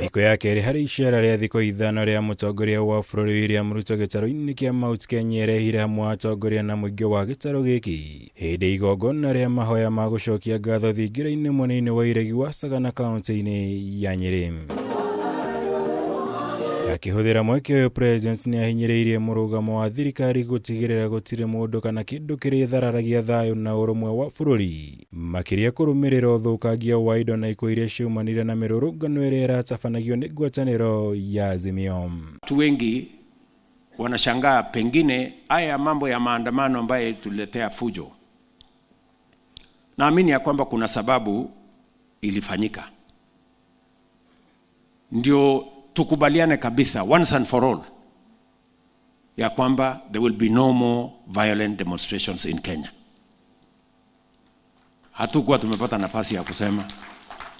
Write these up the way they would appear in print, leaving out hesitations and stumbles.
Thiko ya keri hari icera ria thiko ithano ria mutongoria wa bũrũri William Ruto gĩtarũ-inĩ kĩa Mount Kenya ĩrehire hamwe atongoria na mũingĩ wa gĩtarũ gĩkĩ hĩndĩ igongona rĩa mahoya ma gũcokia ngatho thingira-inĩ mũnini wa iregi wa Sagana kaunti-inĩ ya Nyeri. Akĩhũthĩra mweke ũyũ, President nĩ ahinyĩrĩirie mũrũgamo wa thirikari gũtigĩrĩra gũtirĩ mũndũ kana kĩndũ kĩrĩa thararagia thayũ na ũrũmwe wa bũrũri, makĩria kũrũmĩrĩra ũthũkangia wa indo na ikuũ iria ciumanire na mĩrũrũngano ĩrĩa ĩratabanagio nĩ ngwatanĩro ya Azimio. Watu wengi wanashangaa pengine haya mambo ya maandamano ambayo tuletea fujo. Naamini ya kwamba kuna sababu ilifanyika. Ndio tukubaliane kabisa once and for all ya kwamba there will be no more violent demonstrations in Kenya. Hatukuwa tumepata nafasi ya kusema.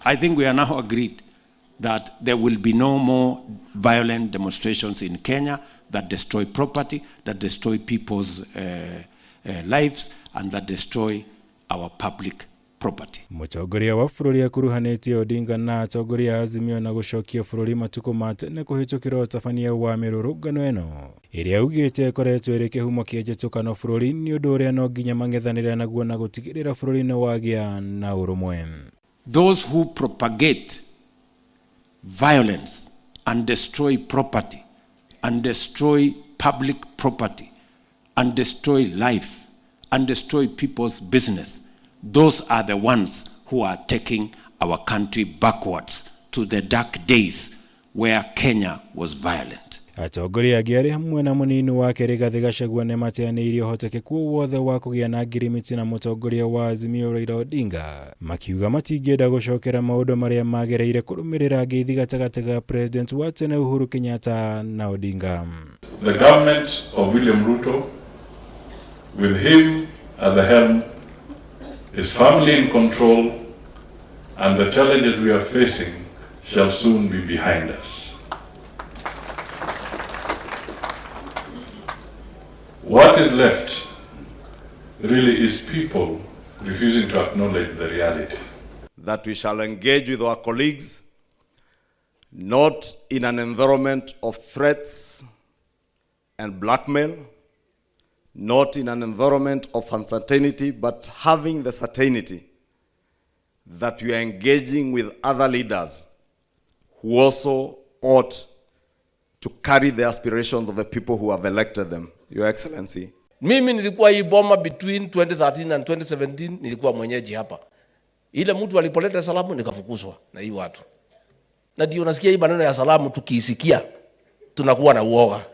I think we are now agreed that there will be no more violent demonstrations in Kenya that destroy property, that destroy people's lives, and that destroy our public property. Mũtongoria wa bũrũri akuruhanĩtie Odinga na atongoria Azimio na gũcokia bũrũri matukũ ma tene kũhĩtũkĩra ũtabania wa mĩrũrũngano ĩno ĩrĩa augĩte ĩkoretwo ĩrĩ kĩhumo kĩa njĩtũkano bũrũri nĩ ũndũ ũrĩa no nginya mang'ethanĩre naguo na gũtigĩrĩra bũrũri nĩ wagĩa na ũrũmwe. Those who propagate violence and destroy property and destroy public property and destroy life and destroy people's business, those are the ones who are taking our country backwards to the dark days where Kenya was violent. Atongoria angĩ arĩ hamwe na mũnini wake Rigathĩ Gachagua nĩ mateanĩirie ũhotekeku wothe wa kũgĩa na ngirimiti na mũtongoria wa Azimio Raila Odinga, makiuga matingĩenda gũcokera maũndũ marĩa magereire kũrũmĩrĩra ngeithi gatagatĩ ga President wa tene Uhuru Kenyatta na Odinga. The government of William Ruto, with him at the helm, is firmly in control, and the challenges we are facing shall soon be behind us. What is left really is people refusing to acknowledge the reality. That we shall engage with our colleagues, not in an environment of threats and blackmail, not in an environment of uncertainty, but having the certainty that we are engaging with other leaders who also ought to carry the aspirations of the people who have elected them. Your Excellency. Mimi nilikuwa hii boma between 2013 and 2017, nilikuwa mwenyeji hapa. Ile mtu alipoleta salamu nikafukuzwa na hii watu. Na ndio nasikia hii maneno ya salamu tukiisikia tunakuwa na uoga.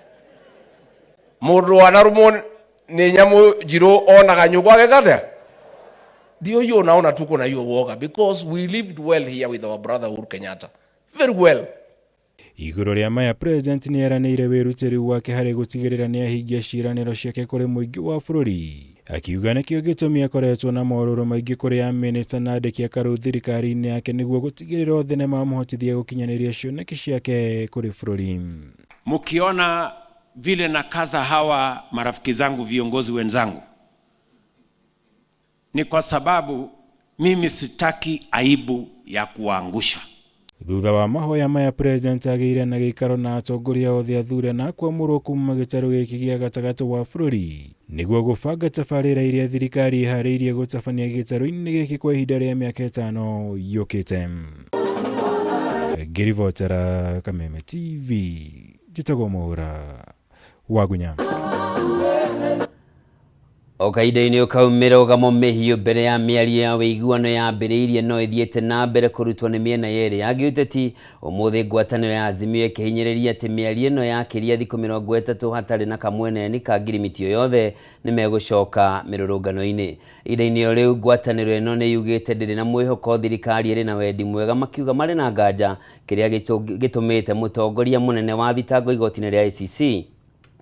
Mundu anarumo ni nyamu jiro ona kanyugwa gekate. Ndio hiyo naona tuko na hiyo uoga because we lived well here with our brother Uhuru Kenyatta. Very well. Igũrũ rĩa maya, President nĩ eranĩire wĩrutĩri wake harĩ gũtigĩrĩra nĩ ahingia ciĩranĩro ciake kũrĩ mũingĩ wa bũrũri, akiuga nĩkĩo gĩtũmi akoretwo na morũrũ maingĩ kũrĩ amĩnĩsta na andĩki a karũ thirikari-inĩ yake nĩguo gũtigĩrĩra othe nĩ mamũhotithia gũkinyanĩria cioneki ciake kũrĩ bũrũri. Mkiona vile na kaza hawa marafiki zangu viongozi wenzangu, ni kwa sababu mimi sitaki aibu ya kuangusha. Thutha wa mahoya maya, President agĩire na gĩikaro na atongoria othe athure na kwamũrwo kuma gĩtarũ gĩkĩ gĩa gatagatĩ wa bũrũri nĩguo gũbanga tabarĩra iria thirikari iharĩirie gũtabania gĩtarũ-inĩ gĩkĩ kwa ihinda rĩa mĩaka 5 yũkĩte. Ngĩribotera Kameme TV, njĩtagwo Mwaũra Wagunya. Okaida-inĩ ũkaumĩra ũgamo mĩhiũ mbere ya mĩario ya wĩiguano yambĩrĩirie no ĩthiĩte na mbere kũrutwo nĩ mĩena yerĩ ya gĩũteti. Ũmũthĩ ngwatanĩro ya Azimio ĩkĩhinyĩrĩria atĩ mĩario ĩno yakĩria thikũ 30 hatarĩ na kamweneni ka ngirimiti o yothe nĩ megũcoka mĩrũrũngano-inĩ. Ihinda-inĩ o rĩu ngwatanĩro ĩno nĩ yugĩte ndĩrĩ na mwĩhoko thirikari ĩrĩ na wendi mwega, makiuga marĩ na nganja kĩrĩa gĩtũmĩte mũtongoria mũnene wa thitango igoti-inĩ rĩa ICC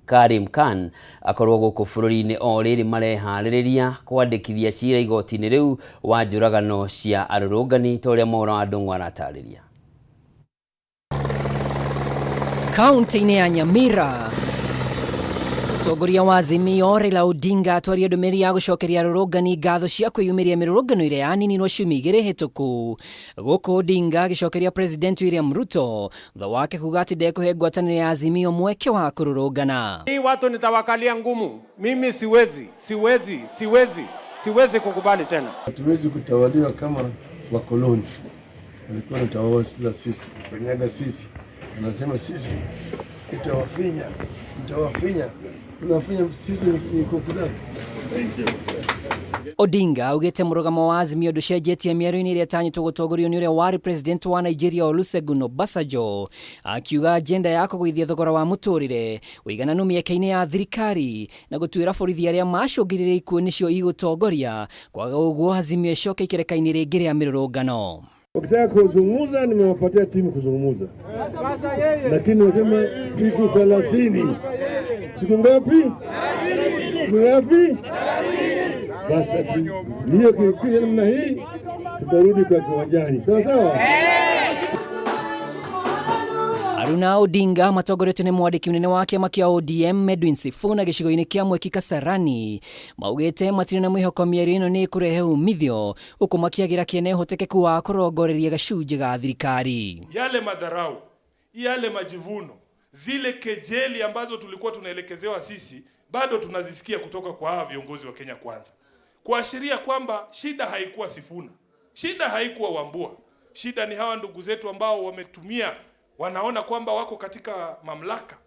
Karim Khan akorwo gũkũ bũrũri-inĩ o rĩrĩ mareharĩrĩria kwandĩkithia cira igoti-inĩ rĩu wa njũragano cia arũrũngani ta ũrĩa Mwaũra wa Ndung'u aratarĩria. Kaunti-inĩ ya Nyamira Mutongoria wa Azimio Raila Odinga atwaria ndumiri ya gucokeria rurungani ngatho cia kwiyumiria mirurungano iria yaninirwo ciumia igiri hituku. Guku Odinga agicokeria President William Ruto thutha wake kuga ati ndekuhe ngwataniro ya Azimio mweke wa kururungana. Hii watu nitawakalia ngumu. Mimi siwezi kukubali tena. Hatuwezi kutawaliwa kama wakoloni. Walikuwa wanatawala sisi, kanyaga sisi. Wanasema sisi itawafinya. Tunafanya sisi ni kukuza. Odinga augite murugamo wa Azimio nducenjetie miario-ini iria tanyitwo gutongorio ni uria wari president wa Nigeria Olusegun Obasanjo, akiuga agenda ya kugwithia thogora wa muturire uigananu miaka-ini ya thirikari na gutuira borithi aria macungirire ikuo nicio igutongoria kwaga uguo Azimio icoke ikereka-ini ringi ria mirurungano. Ukitaka kuzungumza nimewapatia timu kuzungumza. Lakini wasema siku 30. Siku ngapi? Basi hiyo kipindi namna hii tutarudi kwa kiwanjani. Sawa. Aruna Odinga matongoretio ni mwandiki munene wa kiama kia ODM Edwin Sifuna gicigo-ini kia Mweki Kasarani maugite matire na mwihoko mĩario ĩno ni kurehe umithio uku makiagira kiene hotekeku wa kurongoreria gacunjĩ ga thirikari. Yale madharau, yale majivuno, zile kejeli ambazo tulikuwa tunaelekezewa sisi bado tunazisikia kutoka kwa hawa viongozi wa Kenya Kwanza, kuashiria kwamba shida haikuwa Sifuna, shida haikuwa Wambua, shida ni hawa ndugu zetu ambao wametumia, wanaona kwamba wako katika mamlaka.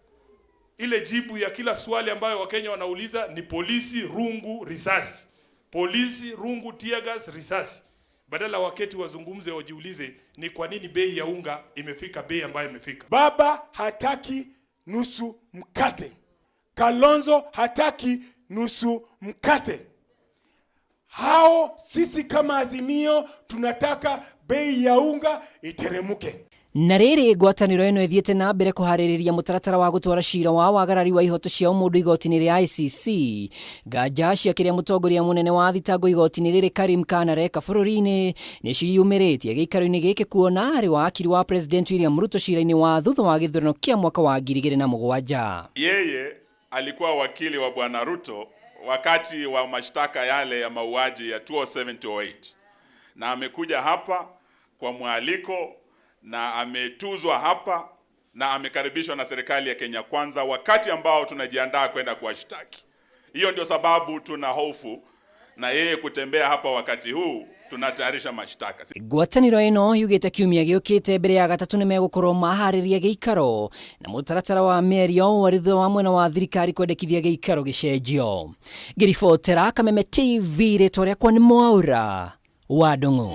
Ile jibu ya kila swali ambayo Wakenya wanauliza ni polisi, rungu, risasi. Polisi, rungu, tear gas, risasi. Badala wakati wazungumze wajiulize ni kwa nini bei ya unga imefika bei ambayo imefika. Baba hataki nusu mkate. Kalonzo hataki nusu mkate. Hao sisi kama Azimio tunataka bei ya unga iteremuke. Na riri ngwataniro ino ithiete na mbere kuhaririria mutaratara wa gutwara cira wa wagarari wa ihoto cia mundu igoti-ini ria ICC. Nganja ciakiria mutongoria munene wa thitango igoti-ini riri Karim Khan areka bururi-ini ni ciyumiritie giikaro-ini giki kuona ari wakiri wa President William Ruto cira-ini wa thutha wa githurano kia mwaka wa 2007. Yeye alikuwa wakili wa Bwana Ruto wakati wa mashtaka yale ya mauaji ya 2007-2008 na amekuja hapa kwa mwaliko na ametuzwa hapa na amekaribishwa na serikali ya Kenya Kwanza wakati ambao tunajiandaa kwenda kuwashtaki. Hiyo ndio sababu tuna hofu na yeye kutembea hapa wakati huu tunatayarisha mashtaka. Ngwataniro ino yugite kiumia giukite mbere ya gatatu ni megukorwo mahariria giikaro na mutaratara wa mĩario wa thutha wa mwena wa thirikari kwendekithia giikaro gicenjio. Ngiribotera Kameme TV ritwa riakwa ni Mwaura wa Ndung'u.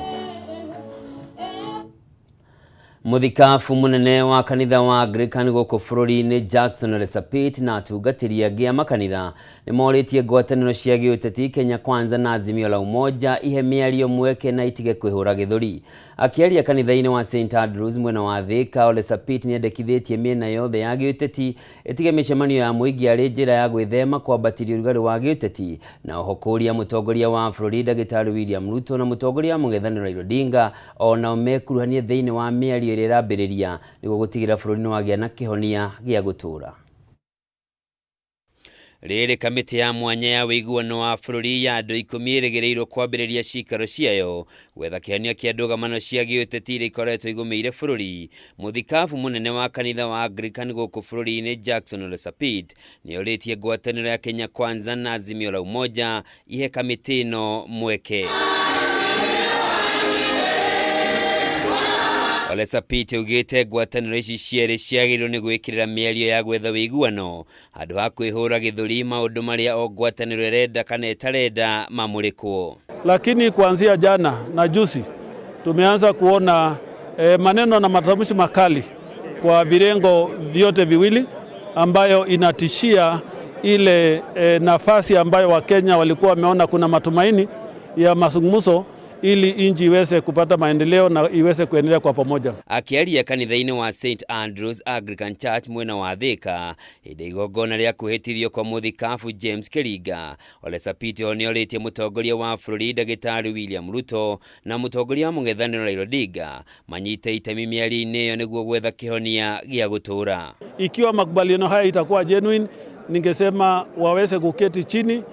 Muthikafu munene wa kanitha wa Anglican guku bururi-ini Jackson Ole Sapit na atungatĩri angĩ a makanitha nĩ morĩtie ngwatanĩro cia gĩũteti Kenya Kwanza na Azimio la Umoja ihe mĩario mweke na itige kwĩhũra gĩthũri. Akĩaria kanitha-inĩ wa St Andrews mwena wa Thika, Ole Sapit nĩendekithĩtie mĩena yothe ya gĩũteti ĩtige mĩcemanio ya mũingĩ arĩ njĩra ya gwĩthema kwambatĩria ũrugarĩ wa gĩũteti na oho kũria mũtongoria wa bũrũri Ndagĩtarĩ William Ruto na mũtongoria wa mũng'ethanĩro Raila Odinga onao mekuruhanie thĩinĩ wa mĩario ĩrĩa ĩrambĩrĩria nĩguo gũtigĩrĩra bũrũri nĩ wagĩa na kĩhonia gĩa gũtũũra. Rĩrĩ kamĩtĩ ya mwanya ya wĩiguano wa bũrũri ya andũ 10 ĩrĩgĩrĩirwo kwambĩrĩria cikaro ciayo gwetha kĩhonia kĩa ndũgamano cia gĩũteti iria ikoretwo igũmĩire bũrũri. Mũthikabu mũnene wa kanitha wa Anglican gũkũ bũrũri-inĩ Jackson Ole Sapit nĩorĩtie ngwatanĩro ya Kenya Kwanza na Azimio la Umoja ihe kamĩtĩ ĩno mweke. Ole Sapit ugite ngwatanĩro ici cierĩ ciagĩrĩirwo nĩ gwĩkĩrĩra mĩario ya gwetha wĩiguano handũ ha kwĩhũra gĩthũri maũndũ marĩa o ngwatanĩro ĩrenda kana ĩtarenda mamũrĩkwo. Lakini kuanzia jana na juzi tumeanza kuona maneno na matamshi makali kwa virengo vyote viwili ambayo inatishia ile nafasi ambayo Wakenya walikuwa wameona kuna matumaini ya mazungumzo ili nchi iweze kupata maendeleo na iweze kuendelea kwa pamoja. Akiaria kanitha-inĩ wa St Andrews Anglican Church mwena wa Thika hĩndĩ igongona rĩa kwĩhĩtithio kwa mũthikabu James Kĩringa, Ole Sapit nĩorĩtie mũtongoria wa bũrũri Ndagĩtarĩ William Ruto na mũtongoria wa mũng'ethanĩro Raila Odinga manyite itemi mĩario-inĩ ĩyo nĩguo gwetha kĩhonia gĩa gũtũũra. Ikiwa makubaliano haya itakuwa genuine ningesema waweze kuketi chini,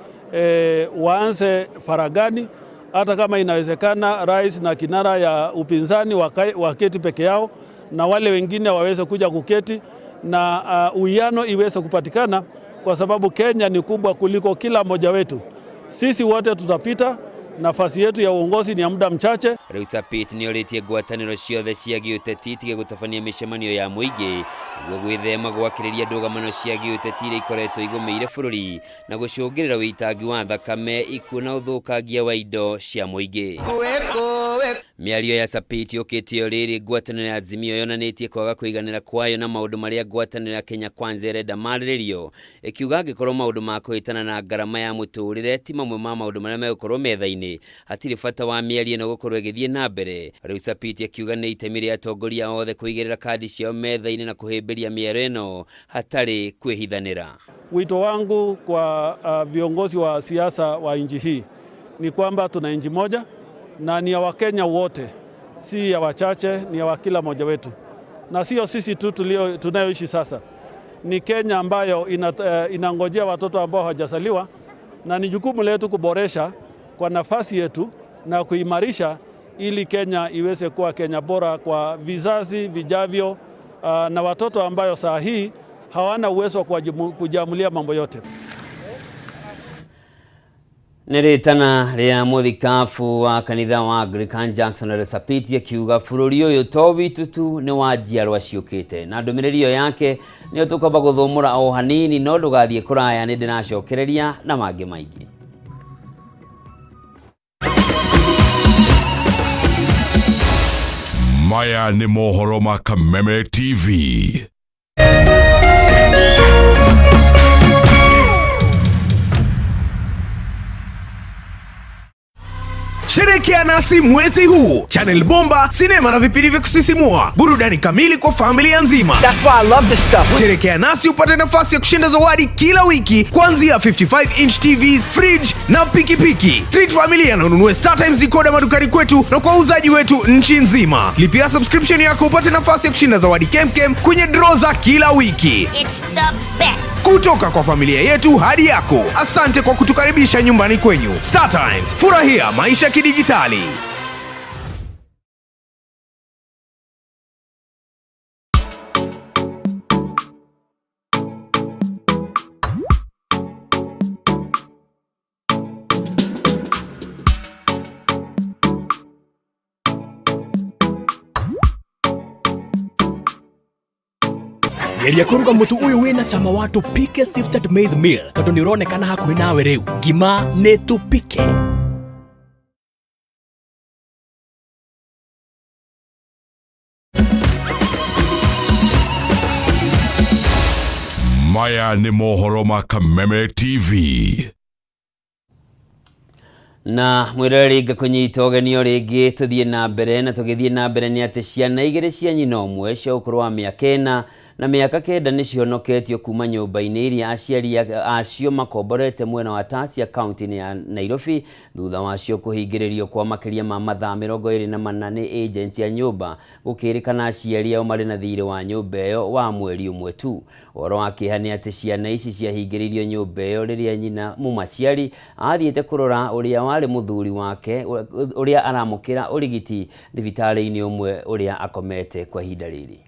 waanze faragani. Hata kama inawezekana rais na kinara ya upinzani waketi peke yao, na wale wengine waweze kuja kuketi na uwiano iweze kupatikana, kwa sababu Kenya ni kubwa kuliko kila mmoja wetu. Sisi wote tutapita, nafasi yetu ya uongozi ni ya muda mchache. Riu Sapit ni oritie ngwataniro ciothe cia giuteti tige gutafania micemanio ya muingi niguo gwithema gwakiriria ndũgamano cia giuteti iria ikoretwo igũmĩire bũrũri na gũcũngĩrĩra wĩitangi wa thakame, ikuũ na ũthũkangia wa indo cia muingi. Miario ya Sapit yũkĩte rĩrĩ ngwatanĩro ya Azimio yonanĩtie kwaga kũiganĩra kwayo na maũndũ marĩa ngwatanĩro ya Kenya Kwanza ĩrenda marĩrĩrio, ĩkiuga angĩkorwo maũndũ ma kũhĩtana na ngarama ya mũtũrĩre ti mamwe ma maũndũ marĩa megũkorwo metha-inĩ, hatirĩ bata wa mĩario ĩno gũkorwo ĩgĩthiĩ na mbere. Riu Sapit akiuga nĩ itemi rĩa atongoria othe kũigĩrĩra kadi ciao metha-inĩ na kũhĩmbĩria mĩario ĩno hatarĩ kwĩhithanĩra. Wito wangu kwa viongozi wa siasa wa nchi hii ni kwamba tuna nchi moja na ni ya Wakenya wote, si ya wachache, ni ya kila mmoja wetu. Na sio sisi tu tunayoishi sasa. Ni Kenya ambayo inangojea watoto ambao hawajazaliwa, na ni jukumu letu kuboresha kwa nafasi yetu na kuimarisha ili Kenya iweze kuwa Kenya bora kwa vizazi vijavyo, na watoto ambayo saa hii hawana uwezo wa kujamulia mambo yote. Nĩrĩtana rĩa mũthikabu wa kanitha wa Anglican Jackson Sapit akiuga bũrũri ũyũ to witũ tu nĩ wa njiarwa ciũkĩte, na ndũmĩrĩri ĩyo yake nĩyo tũkwamba gũthũmũra o hanini, no ndũgathiĩ kũraya, nĩ ndĩracokereria na mangĩ maingĩ. Maya nĩ mohoro ma Kameme TV. Sherekea nasi mwezi huu. Channel bomba, sinema na vipindi vya kusisimua, burudani kamili kwa familia nzima. That's why I love this stuff. Sherekea nasi upate nafasi ya kushinda zawadi kila wiki, kuanzia 55-inch TVs, fridge na pikipiki. Treat familia na ununue StarTimes decoder madukani kwetu na kwa uzaji wetu nchi nzima. Lipia subscription yako upate nafasi ya kushinda zawadi kemkem kwenye draw za kila wiki. It's the best. Kutoka kwa familia yetu hadi yako. Asante kwa kutukaribisha nyumbani kwenyu. StarTimes, furahia maisha kidijitali. Geria kuruga mutu uyu wina cama wa tupike sifted maize meal tondu ni uronekana hakuhi nawe riu. Ngima ni tupike. Maya nĩ mohoro ma Kameme TV. Na mwirori ngakunyita ugenio ringi tuthie na mbere, na tugithie na mbere ni ati ciana igiri cia nyina umwe cia ukuru wa miaka 4 na miaka 9 ni cionoketio kuma nyumba-ini iria aciari acio makomborete mwena wa Tasia kaunti ya Nairobi thutha wacio kuhingiririo kwa makiria ma mathaa 24 ni agent ya nyumba gukirikana aciari ao mari na thiri wa nyumba iyo wa mweri umwe tu. Oro akihani ati ciana ici ciahingiririo nyumba iyo riria nyina mumaciari athiete kurora uria wari muthuri wake uria aramukira urigiti thibitari-ini umwe uria akomete kwa ihinda riri.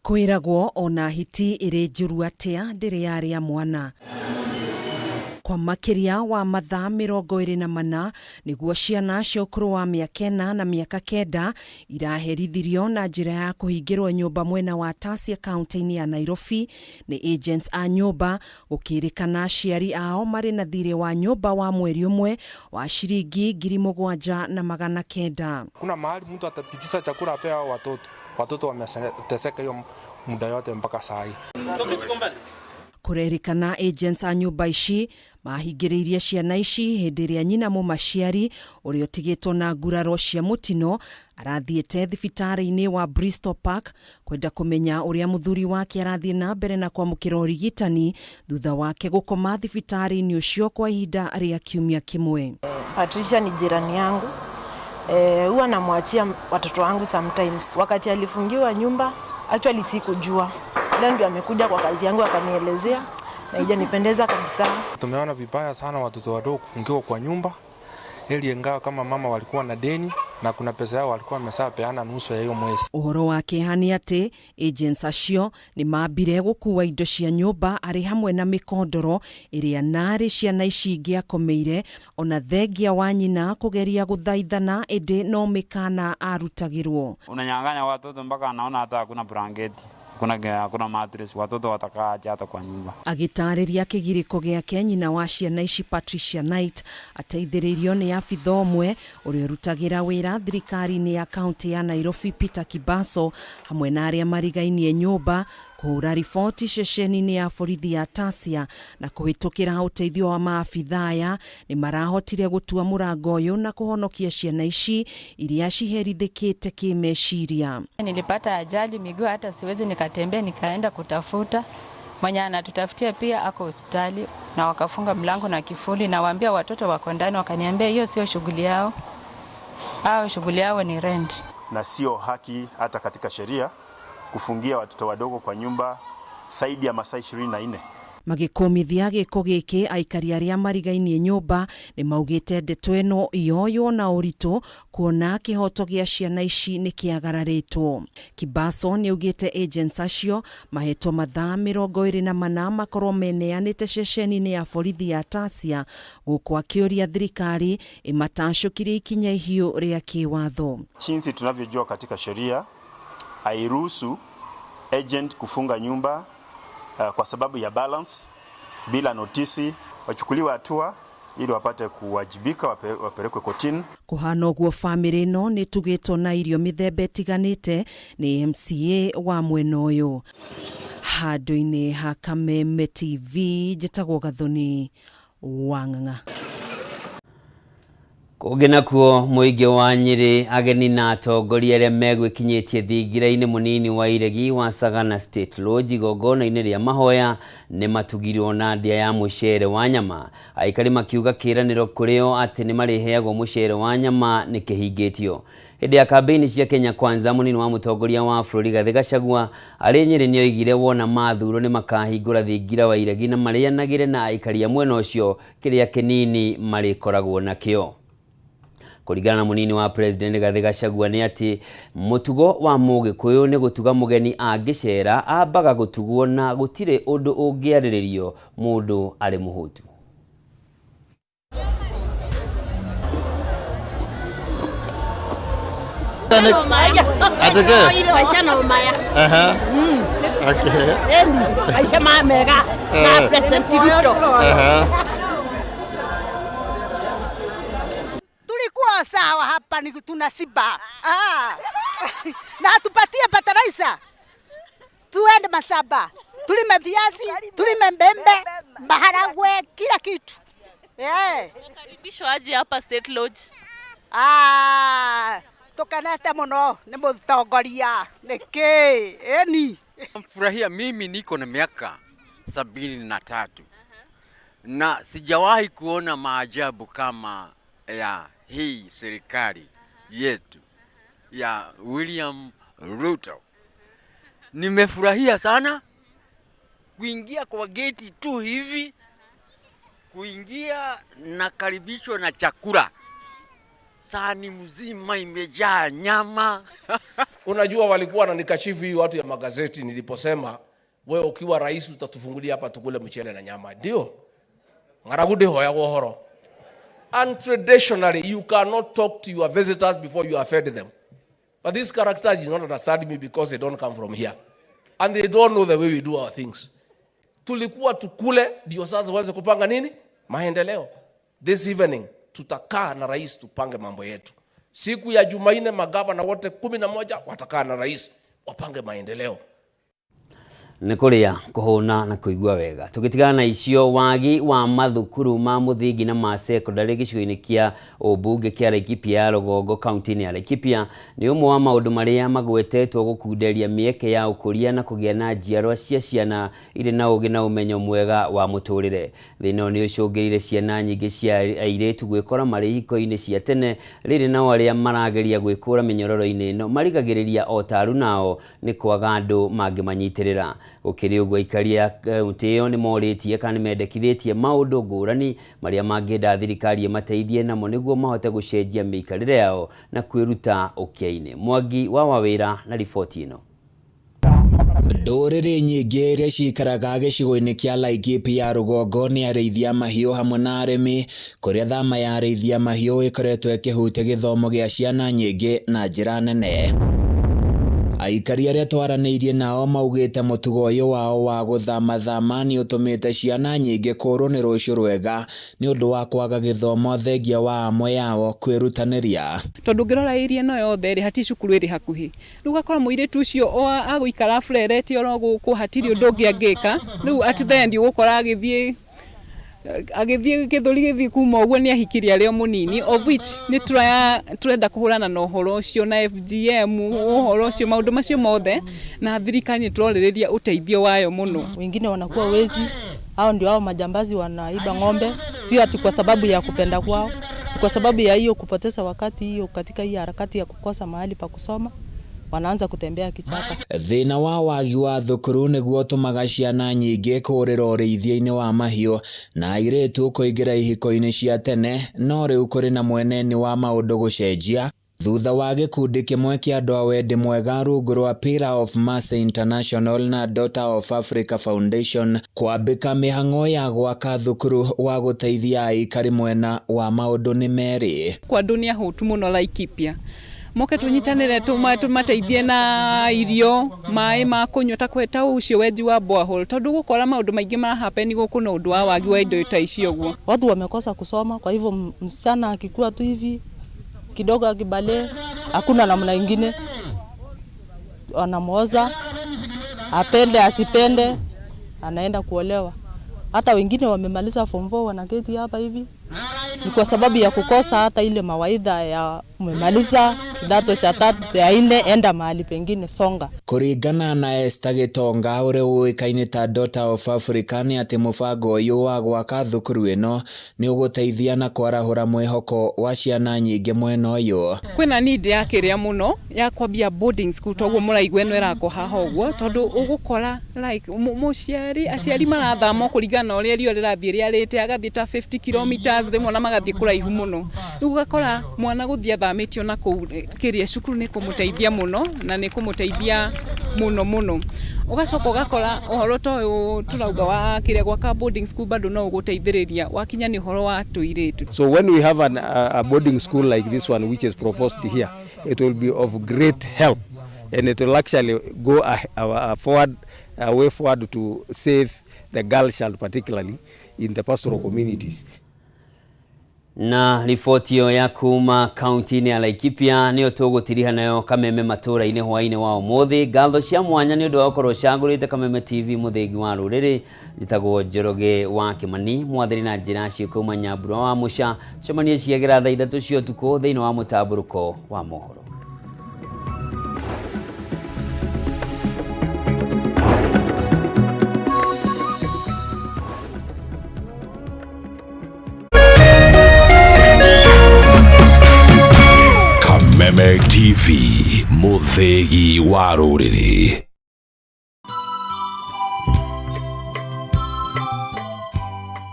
Kwiragwo ona hiti iri njuru atia ndiri yari ya mwana. Kwa makiria wa mathaa 24 niguo ciana cia ukuru wa miaka 4 na miaka 9 iraherithirio na njira ya kuhingirwo nyumba mwena wa Tasia kaunti-ini ya Nairobi ni agents a nyumba gukirikana aciari ao mari na thire wa nyumba wa mweri umwe wa shilingi 7,900. Kuna mahali mtu atapitisha chakula apea watoto wameteseka hiyo muda yote mpaka saa hii. Kurerikana agents a nyumba ici mahingiriirie ciana ici hindi iria nyina mumaciari uria utigitwo na nguraro cia mutino arathiete thibitari-ini wa Bristol Park kwenda kumenya uria muthuri wake arathie na mbere na kwamukira urigitani thutha wake gukoma thibitari-ini ucio kwa ihinda ria kiumia kimwe. Patricia ni jirani yangu. Huwa namwachia watoto wangu sometimes. Wakati alifungiwa nyumba, actually sikujua. Leo ndio amekuja kwa kazi yangu akanielezea na haijanipendeza kabisa. Tumeona vibaya sana watoto wadogo kufungiwa kwa nyumba. Ili ingawa kama mama walikuwa na deni na kuna pesa yao walikuwa wamesapeana nusu ya hiyo mwezi. Uhoro wake hani ati agents acio ni mambire gukua indo cia nyumba ari hamwe na mikondoro iria nari ciana ici ingiakomeire ona thengia wa nyina kugeria guthaithana indi no mikana arutagirwo. Unanyang'anya watoto mpaka anaona hata hakuna blanketi. Kuna mattress, watoto watakaa hata kwa nyumba. Agitariria kigiriko giake nyina wa ciana ici Patricia Knight ateithĩrĩirio nĩ abitha ũmwe ũrĩa ũrutagira wĩra thirikari-inĩ ya kaunti ya Nairobi Peter Kibaso hamwe na arĩa marigainie nyũmba kũhũra riboti ceceni-inĩ ya borithi ya Tasia na kũhĩtũkĩra ũteithio wa maabitha aya nĩ marahotire gũtua mũrango ũyũ na kũhonokia ciana ici iria ciherithĩkĩte kĩmeciria. Nilipata ajali miguu hata siwezi nikatembea, nikaenda kutafuta mwenye anatutafutia pia ako hospitali na wakafunga mlango na kifuli na waambia watoto wako ndani, wakaniambia hiyo sio shughuli yao. Shughuli yao ni rent. Na sio haki hata katika sheria kufungia watoto wadogo kwa nyumba zaidi ya masaa 24. Magikomithia giko giki aikari aria marigainie nyumba ni maugite ndeto ino yoyo na uritu kuona kihoto gia ciana ici ni kiagararitwo. Kibaso ni ugite agents acio mahetwo mathaa 24 makorwo meneanite ceceni-inĩ ya borithi ya Tasia gũkũ akĩũria thirikari imatacũkirie ikinya ihiũ ria kiwatho. Jinsi tunavyojua katika sheria hairuhusu agent kufunga nyumba kwa sababu ya balance bila notisi, wachukuliwa hatua ili wapate kuwajibika, wapelekwe kotini. Kuhana ũguo family no nĩ tugĩtwo na irio mĩthemba ĩtiganĩte nĩ MCA wa mwena ũyũ. Handũ-inĩ ha Kameme TV njĩtagwo Gathoni Wang'ang'a. Kũngĩ kuo mũingĩ wa Nyĩrĩ ageni na atongoria arĩa megwĩkinyĩtie thingira-inĩ mũnini wa iregi wa Sagana State Lodge igongona-inĩ rĩa mahoya nĩ matugirwo na ndĩa ya mũcere wa nyama. Aikari makiuga kĩĩranĩro kũrĩo atĩ nĩ marĩheagwo mũcere wa nyama nĩ kĩhingĩtio. Hĩndĩ ya kambĩini cia Kenya Kwanza mũnini wa mũtongoria wa bũrũri Rigathĩ Gachagua arĩ Nyĩrĩ nĩoigire wona mathurwo nĩ makahingũra thingira wa iregi na marĩanagĩre na aikari a mwena ũcio kĩrĩa kĩnini marĩkoragwo nakĩo. Kũringana na mũnini wa president Rigathĩ Gachagua nĩ atĩ mũtugo wa Mũgĩkũyũ nĩ gũtuga mũgeni angĩcera ambaga gũtugwo na gũtirĩ ũndũ ũngĩarĩrĩrio mũndũ arĩ mũhũtu. Tulikuwa sawa hapa ni tunasiba. Na tupatie fertilizer. Tuende Masaba. Tulime viazi, tulime mbembe, maharagwe, kila kitu. Nakaribishwa aje hapa State Lodge? Tukanete muno ni mutongoria niki eni. Mfurahia, mimi niko na miaka 73 na sijawahi kuona maajabu kama ya hii serikali yetu ya William Ruto. Nimefurahia sana kuingia kwa geti tu hivi, kuingia na karibishwa na chakula. Sahani mzima imejaa nyama. Unajua walikuwa wananikashifu hii watu ya magazeti niliposema wewe ukiwa rais utatufungulia hapa tukule mchele na nyama. Ndio. Ngaragude hoya wohoro. And traditionally you cannot talk to your visitors before you have fed them. But these characters do not understand me because they don't come from here. And they don't know the way we do our things. Tulikuwa tukule ndio sasa waanze kupanga nini? Maendeleo. This evening tutakaa na rais tupange mambo yetu. Siku ya Jumanne magavana wote 11 watakaa na rais wapange maendeleo. Nĩ kũrĩa kũhũna na kũigua wega. Tũgĩtigana na icio, wagi wa mathukuru ma mũthingi na ma secondary gĩcigo-inĩ kĩa ũmbunge kĩa Laikipia ya Rũgongo kaunti-inĩ ya Laikipia nĩ ũmwe wa maũndũ marĩa magwetetwo gũkunderia mĩeke ya ũkũria na kũgĩa na njiarwa cia ciana irĩ na ũgĩ na ũmenyo mwega wa mũtũrĩre. Thĩna nĩ ũcũngĩrĩire ciana nyingĩ cia airĩtu gwĩkora marĩ ihiko-inĩ cia tene, rĩrĩ nao arĩa marageria gwĩkũra mĩnyororo-inĩ ĩno marigagĩrĩria o taru nao nĩ kwaga andũ mangĩmanyitĩrĩra. ukiri ugwa ikaria kaunti ni moritie kana mendekithitie maundu ngurani maria mangenda thirikari mateithie namo niguo mahote gucenjia miikarire yao na kwiruta ukiaini. Mwangi wa Wawira na riboti ino. Ndũrĩrĩ nyingĩ iria cikaraga gĩcigo-inĩ kĩa Laikipia rũgongo nĩ arĩithia mahiũ hamwe na arĩmi, kũrĩa thama ya arĩithia mahiũ ĩkoretwo ĩkĩhutia gĩthomo gĩa ciana nyingĩ na njĩra nene. Aikari arĩa twaranĩirie nao maugĩte mũtugo ũyũ wao wa gũthama nĩ ũtũmĩte ciana nyingĩ kũrwo nĩ rũciũ rwega nĩ ũndũ wa kwaga gĩthomo thengia wa amwe yao kwĩrutanĩria. Tondũ ngĩrora area ĩno yothe rĩ hatirĩ cukuru ĩrĩ hakuhĩ. Rĩu gakora mũirĩtu ũcio agũikara burereti oro gũkũ hatirĩ ũndũ ũngĩ angĩka. Rĩu at the end ũgũkora agĩthiĩ gĩthũri gĩthiĩ kuma ũguo nĩ ahikirie arĩ o mũnini, of which nĩ turenda kũhũrana na ũhoro ũcio na FGM ũhoro ũcio maũndũ macio mothe na thirikari nĩ turorĩrĩria uteithio wayo mũno. Wengine wanakuwa wezi, hao ndio hao majambazi wanaiba ng'ombe, sio ati kwa sababu ya kupenda kwao, kwa sababu ya hiyo kupoteza wakati hiyo katika hii harakati ya kukosa mahali pa kusoma. Wanaanza kutembea kichaka. Thĩna wa wagi wa thukuru nĩguo ũtũmaga ciana nyingĩ kũũrĩra ũrĩithia-inĩ wa mahiũ na airĩtu kũingĩra ihiko-inĩ cia tene, no rĩu kũrĩ na mweneni wa maũndũ gũcenjia thutha wa gĩkundi kĩmwe kĩa andũ a wendi mwega rungu rwa Pillar of Mercy International na Daughter of Africa Foundation kwambĩka mĩhang'o ya gwaka thukuru wa gũteithia aikari mwena wa maũndũ nĩ merĩ. Kwa dunia hũtu mũno Laikipia moke tunyitanire tumateithie na irio maĩ ma kũnyua ta kweta ucio wenji wa borehole tondu gukora maundu maingi mara happen guku na undu wa wagi wa indo ta icio guo. Watu wamekosa kusoma, kwa hivyo msichana akikuwa tu hivi kidogo akibale hakuna namna nyingine, anamoza apende asipende anaenda kuolewa. Hata wengine wamemaliza form 4 wanaketi hapa hivi ni kwa sababu ya kukosa hata ile mawaidha ya umemaliza kidato cha 3 ya 4 enda mahali pengine songa. Kũringana na Esther Gitonga ũrĩa ũĩkaine ta Daughter of Africa nĩ atĩ mũbango ũyũ wa gwaka thukuru ĩno nĩ ũgũteithia na kwarahũra mwĩhoko wa ciana nyingĩ mwena ũyũ. Kwĩna need ya kĩrĩa mũno ya kwambia boarding school toguo mũraigua ĩno ĩrakwo haha ũguo tondu ũgũkora like aciari marathama kũringana ũrĩa rio rĩrathiĩ rĩarĩte agathiĩ ta 50 kilometers rĩmwe na magathiĩ kũraihu mũno. Rĩu ũgakora mwana gũthiĩ athamĩtio na kĩrĩa cukuru nĩ kũmũteithia mũno na nĩ kũmũteithia mũno. Ugacoka ugakora ũhoro ta ũyũ turauga wa kĩrĩa gwaka boarding school bado no ũgũteithĩrĩria wakinya nĩ ũhoro wa tũirĩtu. So when we have a boarding school like this one which is proposed here, it will be of great help and it will actually go a way forward to save the girl child particularly in the pastoral communities. Na riboti yo ya kuma kaunti-inĩ ya Laikipia nĩyo tũgũtiriha nayo Kameme Matuuraini hwainĩ wa ũmũthĩ. Ngatho cia mwanya nĩ ũndũ wa gũkorwo cagũrĩte Kameme TV mũthĩgi wa rũrĩrĩ. Njĩtagwo Njoroge wa Kĩmani, mwathani na njĩra ciĩko uma Nyambura wa Mũca. Cemania ciagĩra thaa 3 cia ũtukũ thĩinĩ wa mũtambũrũko wa mohoro. Kameme TV mũthĩgi wa rũrĩrĩ.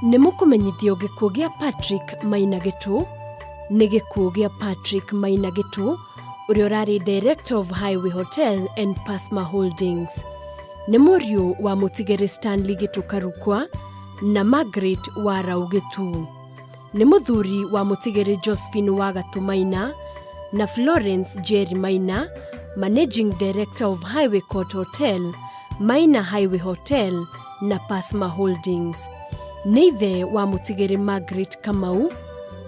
Nĩ mũkũmenyithio gĩkuũ gĩa Patrick Maina Gĩtũ nĩ gĩkuũ gĩa Patrick Maina Gĩtũ ũrĩa ũrarĩ Director of Highway Hotel and Pasma Holdings. Nĩ mũriũ wa mũtigĩri Stanley Gĩtũ Karukwa na Margaret Warau Gĩtũ. Nĩ mũthuri wa mũtigĩri Josephine Wagatũ Maina na Florence Jerry Maina, Managing Director of Highway Court Hotel, Maina Highway Hotel na Pasma Holdings. Nĩ ithe wa mũtigĩri Margaret Kamau,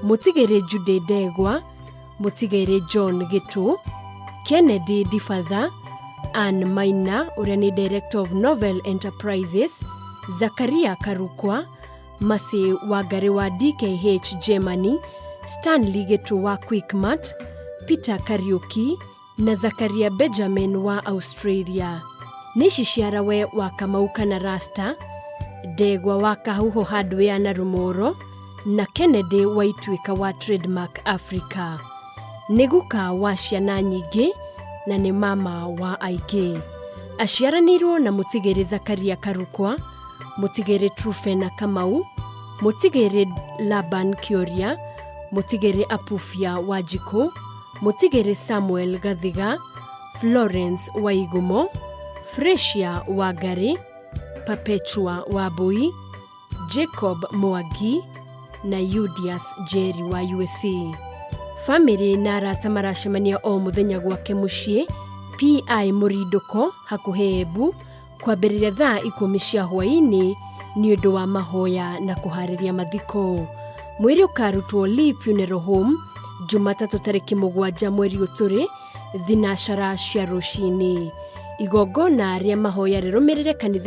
mũtigĩri Jude Ndegwa, mũtigĩri John Gĩtũ, Kennedy Difatha, Anne Maina ũrĩa nĩ Director of Novel Enterprises, Zakaria Karukwa, Masi Wangari wa DKH Germany, Stanley Gĩtũ wa Quickmart, Peter Kariuki na Zakaria Benjamin wa Australia. Nĩ ciciarawe wa Kamau kana Rasta, Ndegwa wa Kahuho Hardware na Rumoro na Kennedy wa Ituĩka wa Trademark Africa. Nĩ guka wa ciana nyingĩ na nĩ mama wa aingĩ. Aciaranirwo na mutigiri Zakaria Karukwa, mutigiri Trufena Kamau, mutigiri Laban Kioria, mutigiri Apufia Wajiko, mutigiri Samuel Gathiga, Florence Waigumo, Freshia Wagari, Perpetua Wabui, Jacob Mwagi na Judius Jerry wa USA. Family na arata maracemania o muthenya gwake mucii PI Murinduko hakuhe Embu kwambĩrĩria thaa 10 cia hwaĩ-inĩ nĩ ũndũ wa mahoya na kũharĩria mathiko. Mwĩrĩ ũkarutwo Lee Funeral Home Jumatatu tarĩki 7 mweri ũtũrĩ thinacara cia rũcinĩ. Igongona rĩa mahoya rĩrũmĩrĩre kanitha